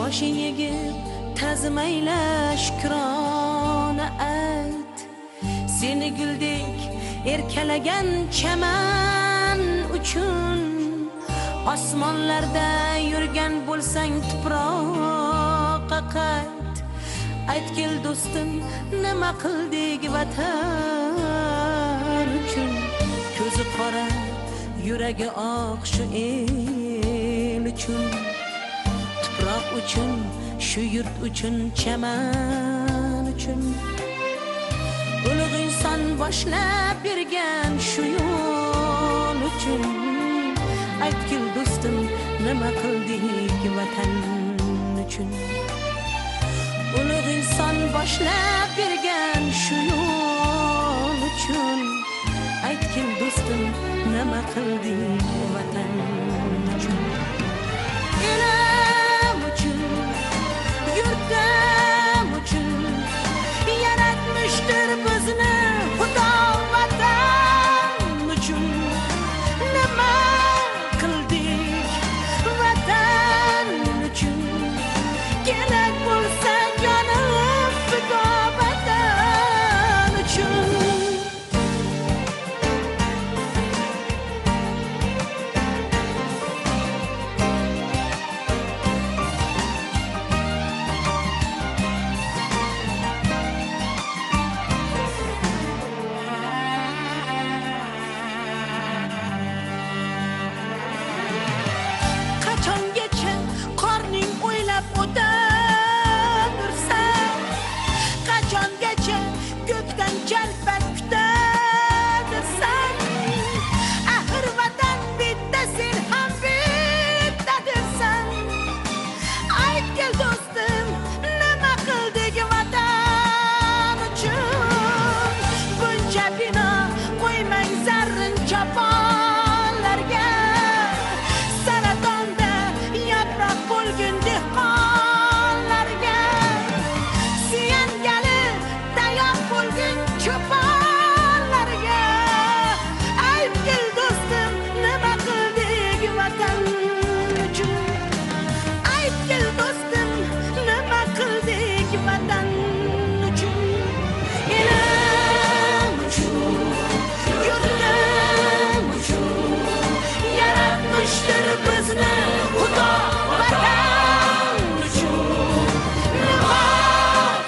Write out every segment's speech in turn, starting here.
boshing egib tazmayla shukrona ayt. Seni guldek erkalagan chaman uchun osmonlarda yurgan bo'lsang tuproqqa qayt. Aytgil do'stim, nima qildik vatan uchun? Ko'zi qora, yuragi oq shu el uchun, tuproq uchun, shu yurt uchun, chaman uchun. Ulug' inson boshlab bergan shu yo'l uchun. Aytgil do'stim, nima qildik vatan uchun? Ulug' inson boshlab bergan shu yo'l uchun. Aytgil do'stim, nima qildik vatan uchun? Elim uchun, yurtim uchun yaratmishdir bizni Xudo vatan uchun. Nima qildik vatan uchun? Kerak bo'lsa jonim fido vatan uchun. Qachongacha qorning o'ylab o'tirsan? Qachongacha ko'kdan jalpat kutadirsan? Axir vatan bitta, sen ham bittadirsan. Aytgil do'stim, nima qildik vatan uchun? Buncha bino qo'ymang zarrin choponlarga. Saratonda yaproq bo'lgin dehqonlarga. Suyangali tayoq bo'lgin cho'ponlarga. Aytgil do'stim, nima qildik vatan uchun? Aytgil do'stim, nima qildik vatan uchun? Elim uchun, yurtim uchun yaratmishdir bizni Xudo vatan uchun. Nima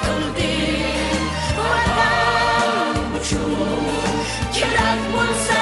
qildik vatan uchun? Kerak bo'lsa